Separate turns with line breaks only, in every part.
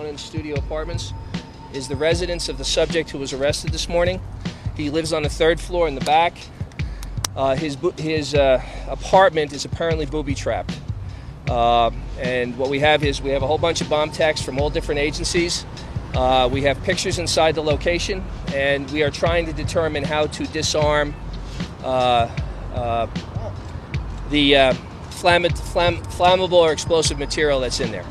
one in studio apartments, is the residence of the subject who was arrested this morning. He lives on the 3rd floor in the back. His apartment is apparently booby-trapped. And what we have is we have a whole bunch of bomb texts from all different agencies. We have pictures inside the location, and we are trying to determine how to disarm the flammable or explosive material that's in there.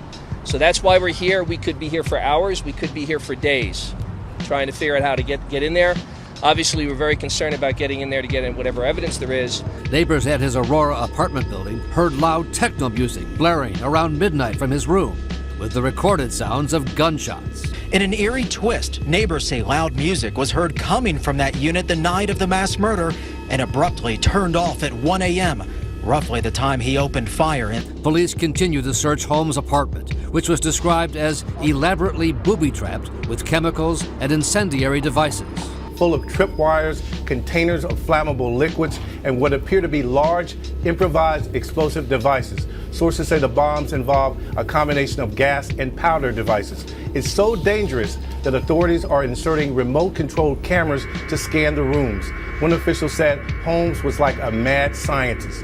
So that's why we're here. We could be here for hours. We could be here for days trying to figure out how to get in there. Obviously, we're very concerned about getting in there to get in whatever evidence there is.
Neighbors at his Aurora apartment building heard loud techno music blaring around midnight from his room, with the recorded sounds of gunshots.
In an eerie twist, neighbors say loud music was heard coming from that unit the night of the mass murder and abruptly turned off at 1 a.m., roughly the time he opened fire.
Police continue to search Holmes' apartment, which was described as elaborately booby-trapped with chemicals and incendiary devices.
Full of tripwires, containers of flammable liquids, and what appear to be large, improvised explosive devices. Sources say the bombs involve a combination of gas and powder devices. It's so dangerous that authorities are inserting remote-controlled cameras to scan the rooms. One official said Holmes was like a mad scientist.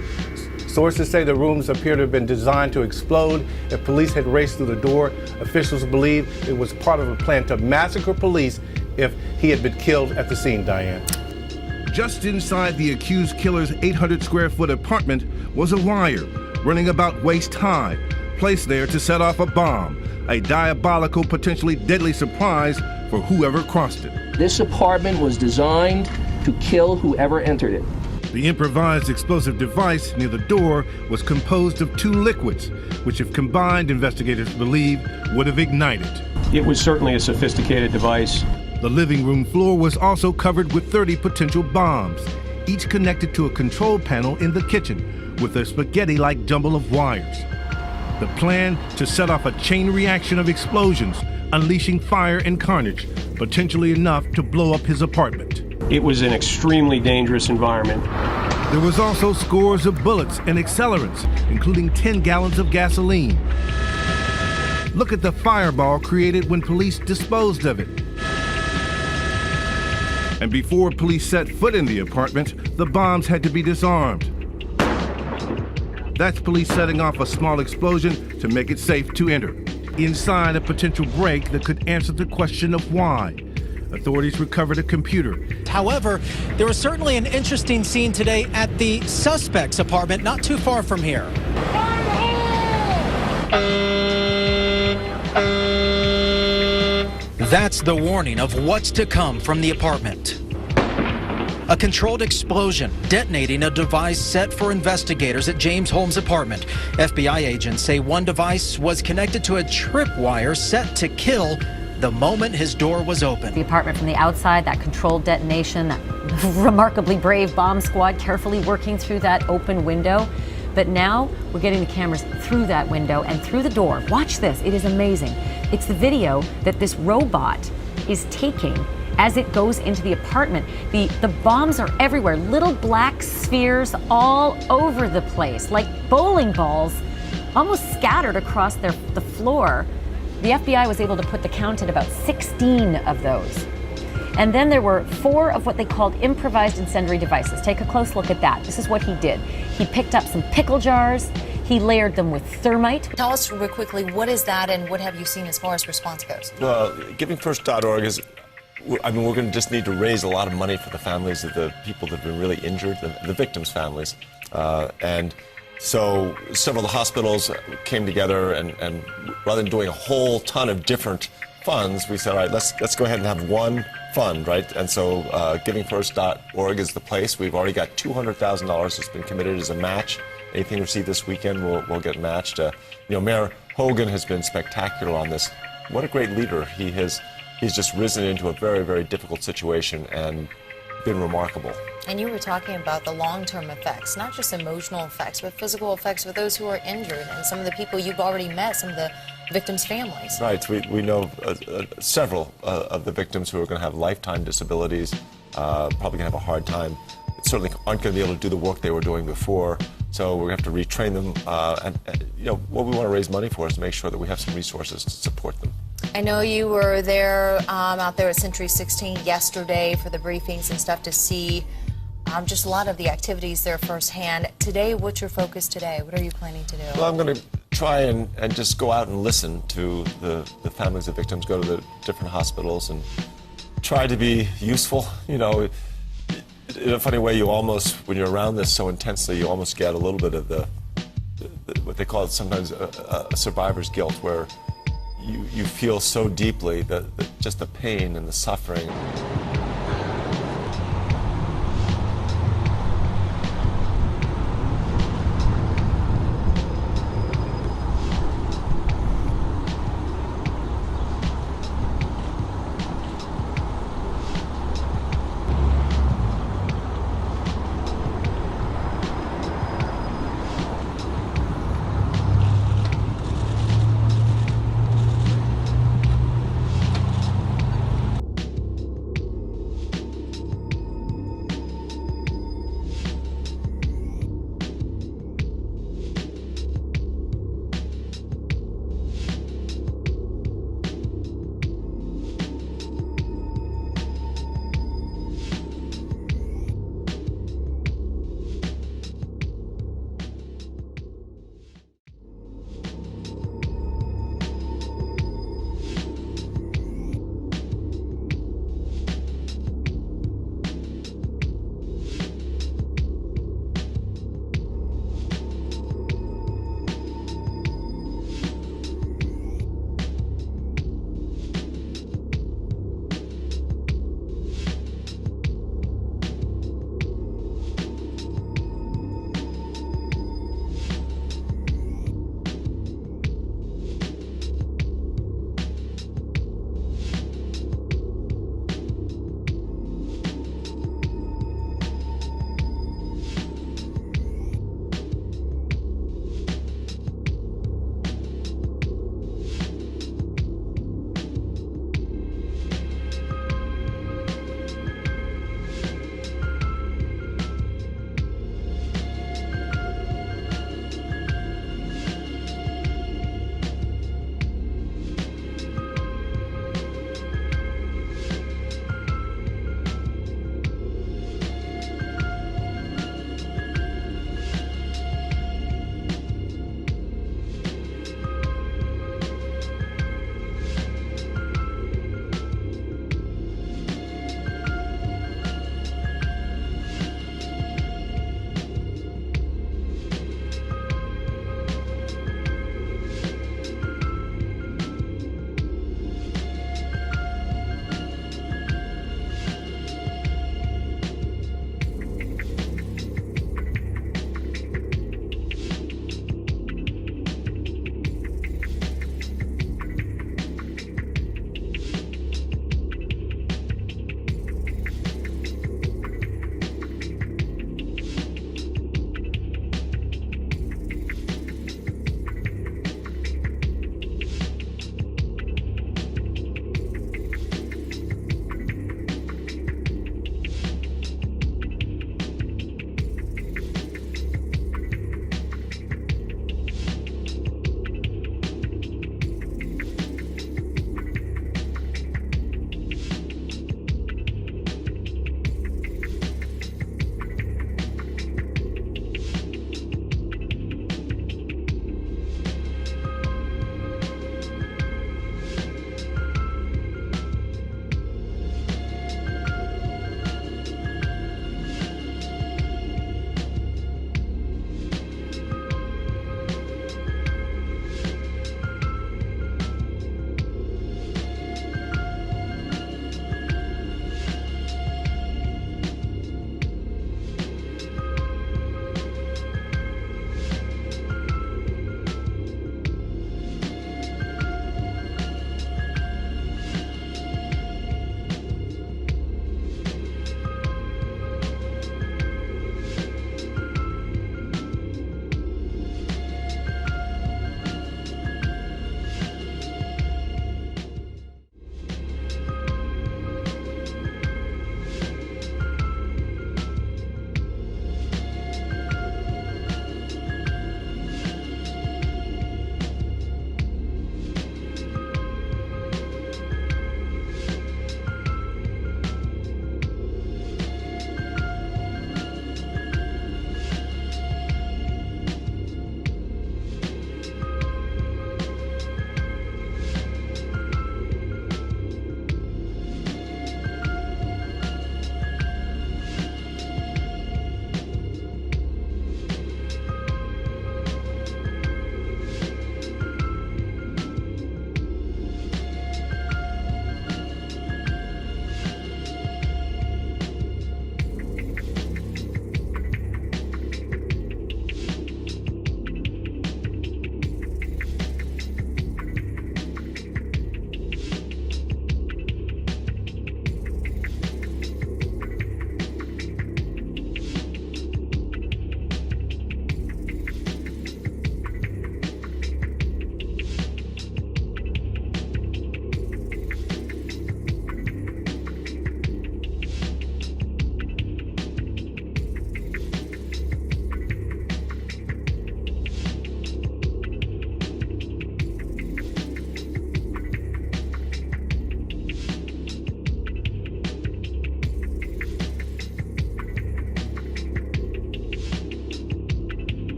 Sources say the rooms appear to have been designed to explode. If police had raced through the door, officials believe it was part of a plan to massacre police if he had been killed at the scene, Diane.
Just inside the accused killer's 800-square-foot apartment was a wire running about waist high, placed there to set off a bomb, a diabolical, potentially deadly surprise for whoever crossed it.
This apartment was designed to kill whoever entered it.
The improvised explosive device near the door was composed of 2 liquids, which, if combined, investigators believe would have ignited.
It was certainly a sophisticated device.
The living room floor was also covered with 30 potential bombs, each connected to a control panel in the kitchen with a spaghetti-like jumble of wires. The plan to set off a chain reaction of explosions, unleashing fire and carnage, potentially enough to blow up his apartment.
It was an extremely dangerous environment.
There was also scores of bullets and accelerants, including 10 gallons of gasoline. Look at the fireball created when police disposed of it. And before police set foot in the apartment, the bombs had to be disarmed. That's police setting off a small explosion to make it safe to enter. Inside, a potential break that could answer the question of why. Authorities recovered a computer.
However, there was certainly an interesting scene today at the suspect's apartment not too far from here. That's the warning of what's to come from the apartment. A controlled explosion detonating a device set for investigators at James Holmes' apartment. FBI agents say one device was connected to a tripwire set to kill the moment his door was open.
The apartment from the outside, that controlled detonation, that remarkably brave bomb squad carefully working through that open window. But now we're getting the cameras through that window and through the door. Watch this, it is amazing. It's the video that this robot is taking as it goes into the apartment. The bombs are everywhere, little black spheres all over the place, like bowling balls, almost scattered across the floor. The FBI was able to put the count at about 16 of those. And then there were 4 of what they called improvised incendiary devices. Take a close look at that. This is what he did. He picked up some pickle jars. He layered them with thermite.
Tell us real quickly, what is that and what have you seen as far as response goes?
Well, GivingFirst.org is, I mean, we're going to just need to raise a lot of money for the families of the people that have been really injured, the victims' families. And so several of the hospitals came together and rather than doing a whole ton of different funds, we said, all right, let's go ahead and have one fund, right? And so GivingFirst.org is the place. We've already got $200,000 that's been committed as a match. Anything received this weekend will get matched. Mayor Hogan has been spectacular on this. What a great leader. He's just risen into a very, very difficult situation and been remarkable.
And you were talking about the long-term effects, not just emotional effects, but physical effects for those who are injured and some of the people you've already met, some of the victims' families.
Right. We know several of the victims who are going to have lifetime disabilities, probably going to have a hard time. Certainly aren't going to be able to do the work they were doing before. So we're going to have to retrain them. And what we want to raise money for is to make sure that we have some resources to support them.
I know you were there out there at Century 16 yesterday for the briefings and stuff to see just a lot of the activities there firsthand. Today, what's your focus today? What are you planning to do?
Well, I'm going to try and just go out and listen to the families of victims, go to the different hospitals and try to be useful. You know, in a funny way, you almost, when you're around this so intensely, you almost get a little bit of the what they call it sometimes a survivor's guilt, where you feel so deeply that just the pain and the suffering.